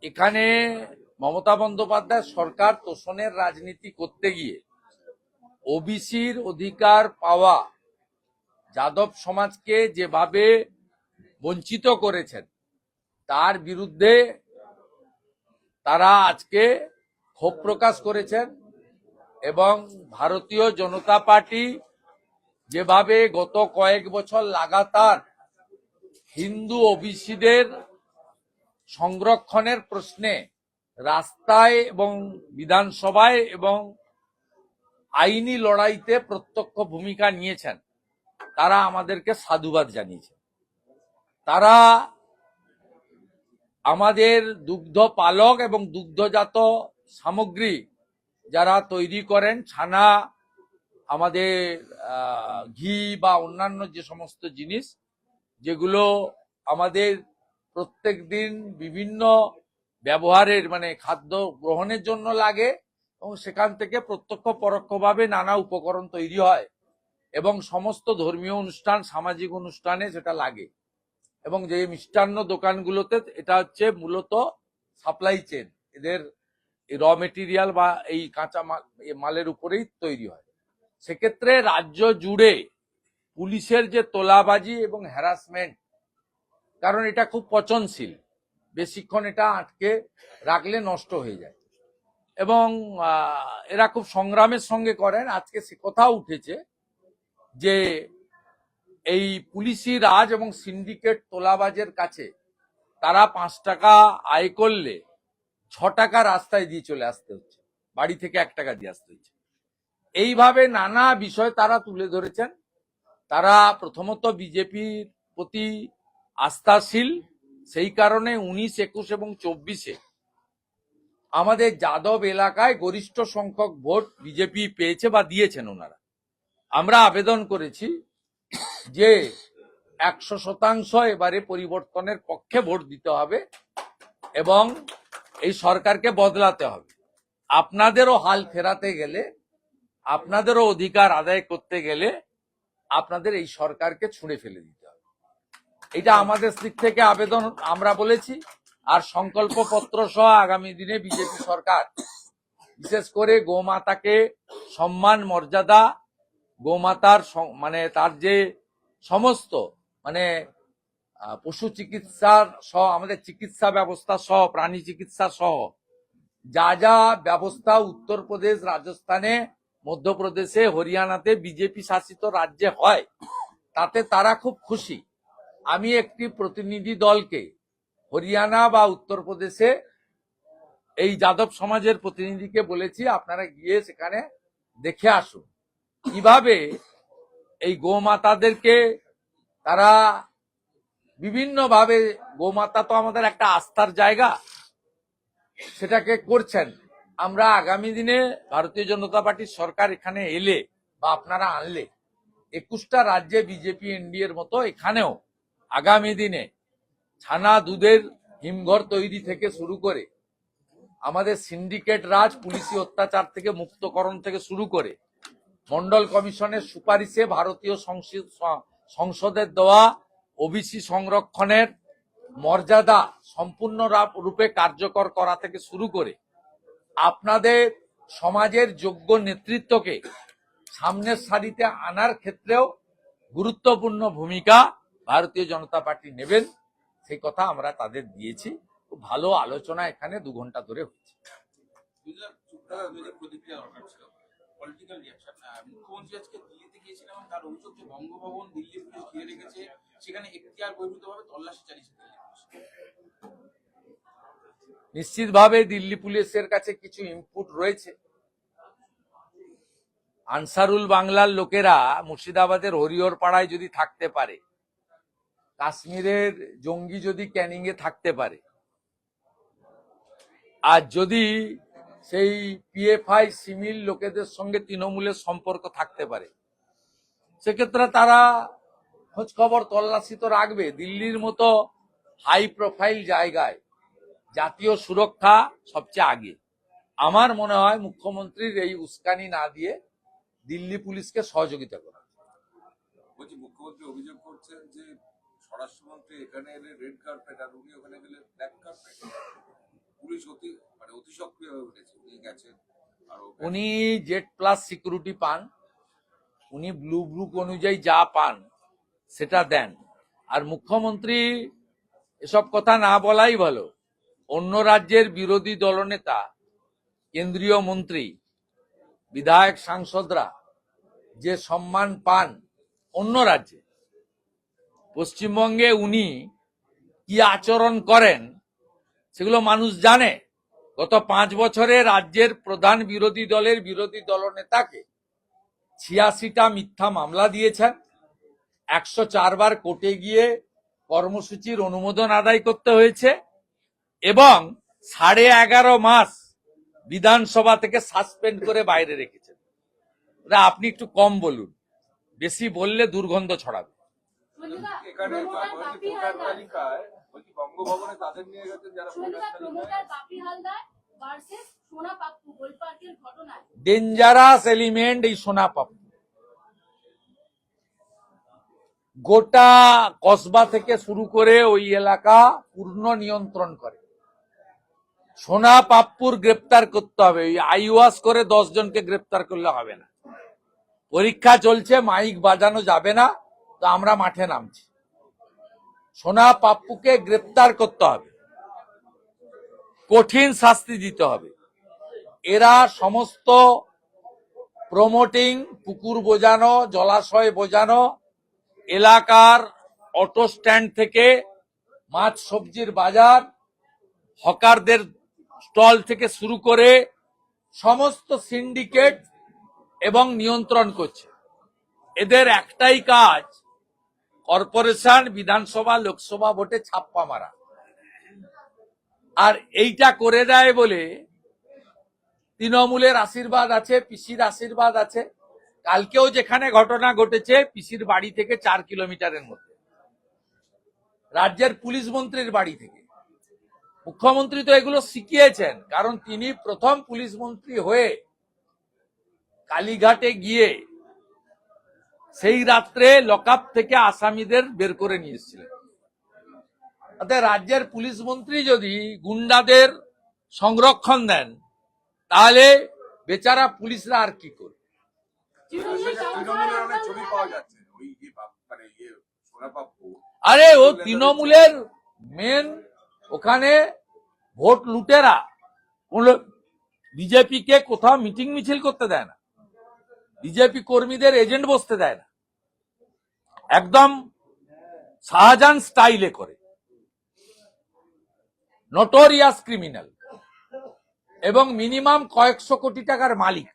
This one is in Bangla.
এখানে মমতা বন্দ্যোপাধ্যায় সরকার তোষণের রাজনীতি করতে গিয়ে ওবিসির অধিকার পাওয়া যাদব সমাজকে যেভাবে বঞ্চিত করেছেন তার বিরুদ্ধে তারা আজকে ক্ষোভ প্রকাশ করেছেন এবং ভারতীয় জনতা পার্টি যেভাবে গত কয়েক বছর লাগাতার হিন্দু ওবিসিদের সংরক্ষণের প্রশ্নে রাস্তায় এবং বিধানসভায় এবং আইনি লড়াইতে প্রত্যক্ষ ভূমিকা নিয়েছেন তারা আমাদেরকে সাধুবাদ জানিয়েছে। তারা আমাদের দুগ্ধ পালক এবং দুগ্ধজাত সামগ্রী যারা তৈরি করেন, ছানা, আমাদের ঘি বা অন্যান্য যে সমস্ত জিনিস যেগুলো আমাদের প্রত্যেক দিন বিভিন্ন ব্যবহারের মানে খাদ্য গ্রহণের জন্য লাগে এবং সেখান থেকে প্রত্যক্ষ পরোক্ষভাবে নানা উপকরণ তৈরি হয় এবং সমস্ত ধর্মীয় অনুষ্ঠান, সামাজিক অনুষ্ঠানে সেটা লাগে এবং যে মিষ্টান্ন দোকানগুলোতে এটা হচ্ছে মূলত সাপ্লাই চেন, এদের র মেটেরিয়াল বা এই কাঁচা মালের উপরেই তৈরি হয়। সেক্ষেত্রে রাজ্য জুড়ে পুলিশের যে তোলাবাজি এবং হ্যারাসমেন্ট, কারণ এটা খুব পচনশীল, বেশিক্ষণ এটা আটকে রাখলে নষ্ট হয়ে যায় এবং এরা খুব সংগ্রামের সঙ্গে করেন। আজকে সে কথাও উঠেছে যে এই পুলিশি রাজ এবং সিন্ডিকেট তোলাবাজের কাছে তারা 5 টাকা আয় করলে 6 টাকা রাস্তায় দিয়ে চলে আসতে হচ্ছে, বাড়ি থেকে 1 টাকা দিয়ে আসতে হচ্ছে। এইভাবে নানা বিষয় তারা তুলে ধরেছেন। তারা প্রথমত বিজেপির প্রতি আস্থাশীল, সেই কারণে 19, 21 এবং 24-এ আমাদের যাদব এলাকায় গরিষ্ঠ সংখ্যক ভোট বিজেপি পেয়েছে বা দিয়েছেন ওনারা। আমরা আবেদন করেছি যে 100% এবারে পরিবর্তনের পক্ষে ভোট দিতে হবে এবং এই সরকারকে বদলাতে হবে। আপনাদেরও হাল ফেরাতে গেলে, আপনাদেরও অধিকার আদায় করতে গেলে আপনাদের এই সরকারকে ছুঁড়ে ফেলে দিতে হবে। এটা আমাদের দিক থেকে আবেদন আমরা বলেছি। আর সংকল্পপত্র সহ আগামী দিনে বিজেপি সরকার বিশেষ করে গোমাতাকে সম্মান, মর্যাদা, গোমাতার মানে তার যে সমস্ত মানে পশু চিকিৎসার সহ আমাদের চিকিৎসা ব্যবস্থা সহ প্রাণী চিকিৎসা সহ যা যা ব্যবস্থা উত্তরপ্রদেশ, রাজস্থানে, মধ্যপ্রদেশে, হরিয়ানাতে বিজেপি শাসিত রাজ্যে হয় তাতে তারা খুব খুশি। আমি একটি প্রতিনিধি দলকে হরিয়ানা বা উত্তরপ্রদেশে এই যাদব সমাজের প্রতিনিধিকে বলেছি আপনারা গিয়ে সেখানে দেখে আসুন কিভাবে এই গোমাতাদেরকে তারা বিভিন্নভাবে, গোমাতা তো আমাদের একটা আস্থার জায়গা, সেটাকে করছেন। আমরা আগামী দিনে ভারতীয় জনতা পার্টির সরকার এখানে এলে বা আপনারা আনলে 21টা রাজ্যে বিজেপি এনডিএর মতো এখানেও আগামী দিনে ছানা দুধের হিমঘর তৈরি থেকে শুরু করে আমাদের সিন্ডিকেট রাজ, পুলিশি অত্যাচার থেকে মুক্তকরণ থেকে শুরু করে মন্ডল কমিশনের সুপারিশে ভারতীয় সংসদের দেওয়া ওবিসি সংরক্ষণের মর্যাদা সম্পূর্ণ রূপে কার্যকর করা থেকে শুরু করে আপনাদের সমাজের যোগ্য নেতৃত্বকে সামনের সারিতে আনার ক্ষেত্রেও গুরুত্বপূর্ণ ভূমিকা ভারতীয় জনতা পার্টি নেবেন, সেই কথা আমরা তাদের দিয়েছি। খুব ভালো আলোচনা এখানে 2 ঘন্টা ধরে হয়েছে। মুখ্যমন্ত্রী আজকে দিল্লিতে গিয়েছিলেন এবং তার অভিযোগ যে বঙ্গভবন দিল্লি পুলিশ ঘিরে রেখেছে, সেখানে এখতিয়ার বহির্ভূতভাবে তল্লাশি চালিয়েছে। নিশ্চিতভাবে দিল্লি পুলিশের কাছে কিছু ইনপুট রয়েছে। আনসারুল বাংলার লোকেরা মুর্শিদাবাদের হরিহর পাড়ায় যদি থাকতে পারে, কাশ্মীরের জঙ্গি যদি ক্যানিং এ থাকতে পারে, আর যদি সেই পিএফআই সিমিল লোকেদের সঙ্গে তৃণমূলের সম্পর্ক থাকতে পারে, সেক্ষেত্রে তারা খোঁজ খবর তল্লাশি তো রাখবে। দিল্লির মতো হাই প্রোফাইল জায়গায় জাতীয় সুরক্ষা সবচেয়ে আগে। আমার মনে হয় মুখ্যমন্ত্রীর এই উস্কানি না দিয়ে দিল্লি পুলিশকে সহযোগিতা করা। বলছি, মুখ্যমন্ত্রী অভিযোগ করছেন যে স্বরাষ্ট্রমন্ত্রী এখানে এলে রেড কার্পেট আর উনি ওখানে গেলে ব্ল্যাক কার্পেট। পুলিশ অতি সক্রিয় হয়ে উঠেছে, উনি গেছেন আরো উনি জেড প্লাস সিকিউরিটি পান, উনি ব্লু বুক অনুযায়ী যা পান সেটা দেন। আর মুখ্যমন্ত্রী এসব কথা না বলাই ভালো। অন্য রাজ্যের বিরোধী দলনেতা, কেন্দ্রীয় মন্ত্রী, বিধায়ক, সাংসদরা যে সম্মান পান অন্য রাজ্যে, পশ্চিমবঙ্গে উনি কি আচরণ করেন সেগুলো মানুষ জানে। গত 5 বছরে রাজ্যের প্রধান বিরোধী দলের বিরোধী দলনেতাকে 86টা মিথ্যা মামলা দিয়েছেন, 104 বার কোর্টে গিয়ে কর্মসূচির অনুমোদন আদায় করতে হয়েছে এবং 11.5 মাস বিধানসভা থেকে সাসপেন্ড করে বাইরে রেখেছেন। আপনি একটু কম বলুন, বেশি বললে দুর্গন্ধ ছড়াবে। এখানে বলছি ভোটার তালিকায় বলছি বঙ্গভবনে তাদের নিয়ে গেছেন যারা ভোটার তালিকায় ডেঞ্জারাস এলিমেন্ট এই সোনা পাপ্পু গোটা কসবা থেকে শুরু করে ওই এলাকা পূর্ণ নিয়ন্ত্রণ করে। সোনা পাপ্পুর গ্রেপ্তার করতে হবে। ওই আইওয়াস করে 10 জনকে গ্রেপ্তার করলে হবে না। পরীক্ষা চলছে, মাইক বাজানো যাবে না, তো আমরা মাঠে নামছি। সোনা পাপ্পুকে গ্রেপ্তার করতে হবে, কঠিন শাস্তি দিতে হবে। এরা সমস্ত প্রমোটিং, পুকুর বোঝানো, জলাশয় বোঝানো, এলাকার অটো স্ট্যান্ড থেকে মাছ সবজির বাজার, হকারদের স্টল থেকে শুরু করে সমস্ত সিন্ডিকেট এবং নিয়ন্ত্রণ করছে। এদের একটাই কাজ, কর্পোরেশন, বিধানসভা, লোকসভা ভোটে ছাপ্পা মারা। আর এইটা করে দেয় বলে তৃণমূলের আশীর্বাদ আছে, পিসির আশীর্বাদ আছে। কালকেও যেখানে ঘটনা ঘটেছে পিসির বাড়ি থেকে 4 কিলোমিটারের মধ্যে, রাজ্যের পুলিশ মন্ত্রীর বাড়ি থেকে। মুখ্যমন্ত্রী তো এগুলো শিখিয়েছেন, কারণ তিনি প্রথম পুলিশ মন্ত্রী হয়ে কালীঘাটে গিয়ে সেই রাত্রে লকআপ থেকে আসামিদের বের করে নিয়ে এসেছিলেন। অর্থাৎ রাজ্যের পুলিশ মন্ত্রী যদি গুন্ডাদের সংরক্ষণ দেন, তাহলে বেচারা পুলিশরা আর কি করবে? তৃণমূলের অনেক ছবি পাওয়া যাচ্ছে ওই সোনা পাপ্পু। আরে ও তৃণমূলের মেন, ওখানে ভোট লুটেরা। বিজেপি কে কোথাও মিটিং মিছিল করতে দেয় না, বিজেপি কর্মীদের এজেন্ট বসতে দেয় না, একদম শাহজাহান স্টাইলে করে। নটোরিয়াস ক্রিমিনাল এবং মিনিমাম কয়েকশো কোটি টাকার মালিক।